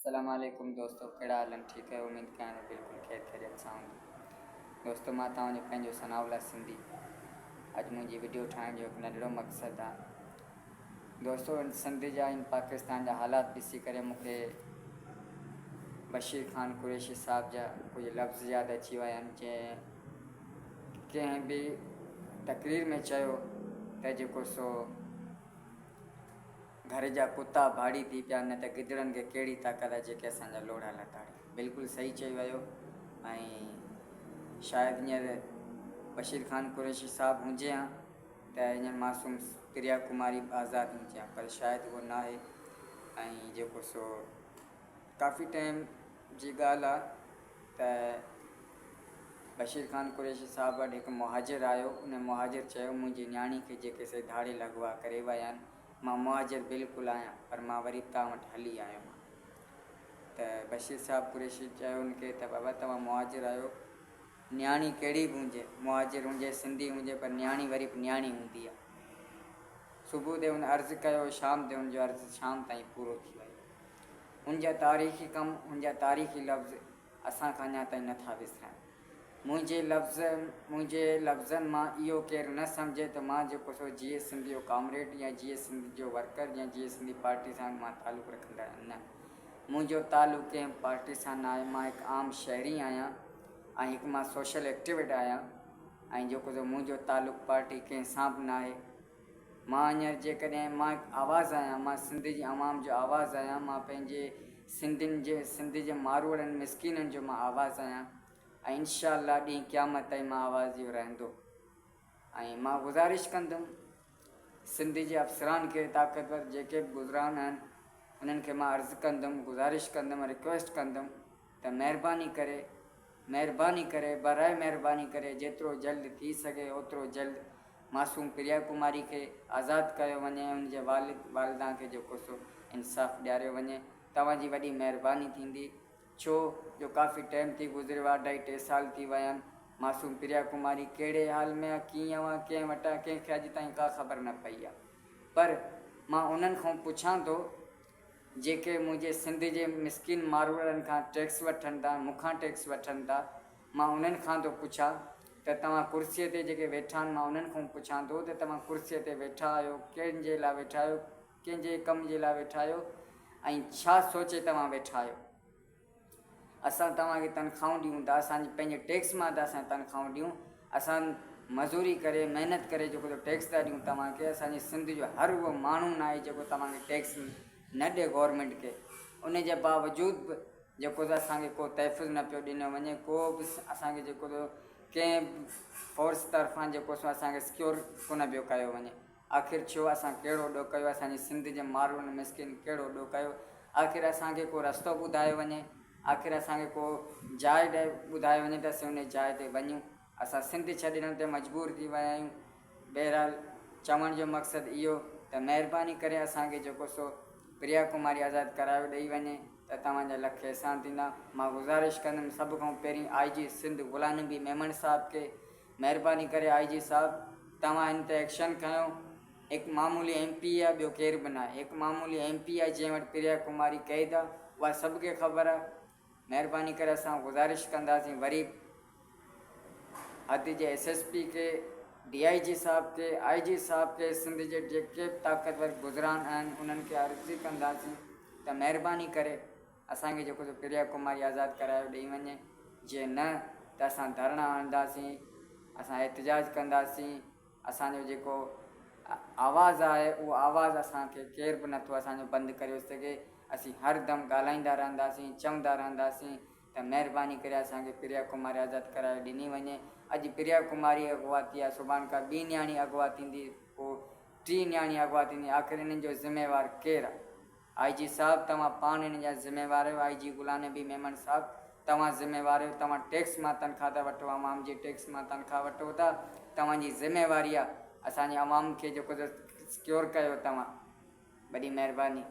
अस्सलामुअलैकुम दोस्तों, कहिड़ा हाल ठीक है। उम्मीद कयां थो बिल्कुलु ख़ैर ख़ैरियत सां हूंदो। दोस्तों, मां तव्हांजो पंहिंजो सनाउल्ला सिंधी। अॼु मुंहिंजी वीडियो ठाहिण जो हिकु नंढिड़ो मक़सदु आहे। दोस्तों, सिंध जा इन पाकिस्तान जा हालात ॾिसी करे मूंखे बशीर ख़ान कुरैशी साहब जा कुझु लफ़्ज़ यादि अची विया आहिनि। जंहिं कंहिं बि तक़रीर में चयो त जेको सो घर जा कुता भाड़ी थी पिया, न त गिदड़नि खे कहिड़ी ताक़त आहे जेके असांजा लोढ़ा लताड़े। बिल्कुलु सही चई वियो। ऐं शायदि हींअर बशीर ख़ान कुरैशी साहबु हुजे हा त हींअर मासूम प्रिया कुमारी आज़ादु हुजे हा, पर शायदि उहो न आहे। ऐं जेको सो काफ़ी टाइम जी ॻाल्हि आहे त बशीर ख़ान कुरैशी साहब वटि हिकु मुहाजिर आयो। उन मुहाजिर चयो, मुंहिंजी न्याणी खे जेके से धाड़े लॻवा करे विया आहिनि, मां मुहाजिर बिल्कुलु आहियां, पर मां वरी तव्हां वटि हली आयो। त बशीर साहब कुरैशी चयो उनखे त बाबा तव्हां मुहाजिर आहियो, न्याणी कहिड़ी बि हुजे, मुहाजिर हुजे सिंधी हुजे, पर न्याणी वरी बि न्याणी हूंदी आहे। सुबुह ते हुन अर्ज़ु कयो, शाम ते हुनजो अर्ज़ु शाम ताईं पूरो थी वियो। हुनजा तारीख़ी कमु, हुनजा तारीख़ी लफ़्ज़ असांखां अञा ताईं नथा विसरनि। मुंहिंजे लफ़्ज़नि मां इहो केरु न सम्झे त मां जेको सो जीए सिंधी जो कॉमरेड या जीए सिंधी जो वर्कर या जीए सिंधी पार्टी सां मां तालुक़ु रखंदा आहियां। न, मुंहिंजो तालुक़ु कंहिं पार्टी सां न आहे। मां हिकु आम शहरी आहियां ऐं हिकु मां सोशल एक्टिविस्ट आहियां। ऐं जेको सो मुंहिंजो तालुक़ु पार्टी कंहिं सां बि न आहे। मां हींअर जेकॾहिं मां हिकु आवाज़ु आहियां, मां सिंध जी आवाम जो आवाज़ु आहियां। मां पंहिंजे सिंध जे मारवड़नि मिसकिननि जो मां आवाज़ु आहियां। ऐं इंशा अल्लाह ॾींहुं क़यामत ताईं मां आवाज़ इहो रहंदो। ऐं मां गुज़ारिश कंदुमि सिंध जे अफ़सरान खे, ताक़तवर जेके बि गुज़रान आहिनि, उन्हनि खे मां अर्ज़ु कंदुमि, गुज़ारिश कंदुमि, रिक्वेस्ट कंदुमि त महिरबानी करे बराए महिरबानी करे जेतिरो जल्द थी सघे ओतिरो जल्द मासूम प्रिया कुमारी खे आज़ादु कयो वञे। उनजे वालिदा खे जेको सो इंसाफ़ु ॾियारियो वञे। तव्हांजी वॾी महिरबानी थींदी, छो जो काफ़ी टाइम थी गुज़रियो आहे, 2.5-3 साल थी विया आहिनि। मासूम प्रिया कुमारी कहिड़े हाल में आहे, कीअं आहे, कंहिं वटि आहे, कंहिंखे अॼु ताईं का ख़बर न पई आहे। पर मां उन्हनि खां पुछां थो जेके मुंहिंजे सिंध जे मिसकिन मारवड़नि खां टैक्स वठनि था, मूंखां टैक्स वठनि था। मां उन्हनि खां थो पुछां त तव्हां कुर्सीअ ते जेके वेठा आहिनि, मां उन्हनि खां पुछां थो त तव्हां कुर्सीअ ते वेठा आहियो, कंहिंजे लाइ वेठा आहियो, कंहिंजे कम जे लाइ वेठा आहियो ऐं छा सोचे तव्हां वेठा आहियो। असां तव्हांखे तनख़्वाहूं ॾियूं था, असांजे पंहिंजे टैक्स मां था असां तनख़्वाहूं ॾियूं। असां मज़ूरी करे महिनत करे जेको टैक्स था ॾियूं तव्हांखे। असांजे सिंध जो हर उहो माण्हू न आहे जेको तव्हांखे टैक्स न ॾिए गवर्नमेंट खे। उन जे बावजूदि बि जेको त असांखे को तहफ़ुज़ न पियो ॾिनो वञे, को बि असांखे जेको कंहिं फोर्स तरफ़ां जेको सो असांखे सिक्योर कोन पियो कयो वञे। आख़िर छो, असां कहिड़ो ॾोह कयो, असांजे सिंध जे माण्हुनि मिसकिन कहिड़ो ॾोह कयो। आख़िर असांखे को रस्तो ॿुधायो वञे, आख़िर असांखे को जाइ ॿुधायो वञे त असीं उन जाइ ते वञूं। असां सिंध छॾण ते मजबूर थी विया आहियूं। बहरहाल चवण जो मक़सदु इहो त महिरबानी करे असांखे जेको सो प्रिया कुमारी आज़ादु करायो ॾेई वञे त तव्हांजा लख अहसान थींदा। मां गुज़ारिश कंदुमि सभ खां पहिरीं IG सिंध गुलाम नबी मेमन साहब खे, महिरबानी करे IG साहब तव्हां हिन ते एक्शन खयो। हिकु मामूली MP आहे, ॿियो केर बि न आहे। हिकु मामूली MP आहे जंहिं वटि प्रिया कुमारी क़ैद आहे, उहा सभ खे ख़बर आहे। महिरबानी करे असां गुज़ारिश कंदासीं वरी हद जे SSP खे, DIG साहब खे, IG साहब खे, सिंध जे जेके बि ताक़तवर गुज़रान आहिनि उन्हनि खे अर्ज़ी कंदासीं त महिरबानी करे असांखे जेको प्रिया कुमारी आज़ादु करायो ॾेई वञे। जे न त असां धरना हणंदासीं, असां एहतिजाज कंदासीं। असांजो जेको आवाज़ु आहे उहो आवाज़ु असांखे केर बि नथो असांजो बंदि करे सघे। असीं हर दम ॻाल्हाईंदा रहंदासीं, चवंदा रहंदासीं त महिरबानी करे असांखे प्रिया कुमारी आज़ादु कराए ॾिनी वञे। अॼु प्रिया कुमारी अॻुवा थी आहे, सुभाणे खां ॿी न्याणी अॻुवा थींदी, पोइ टी न्याणी अॻुवा थींदी। आख़िर हिननि जो ज़िम्मेवारु केरु आहे? IG साहब तव्हां पाण हिन जा ज़िम्मेवार आहियो। IG गुलाम नबी मेमन साहब तव्हां ज़िम्मेवार आहियो। तव्हां टैक्स मां तनख़्वाह था वठो, आवाम जे टैक्स मां तनख़्वाह वठो था। तव्हांजी ज़िम्मेवारी आहे असांजे आवाम खे जेको सिक्योर कयो। तव्हां वॾी महिरबानी।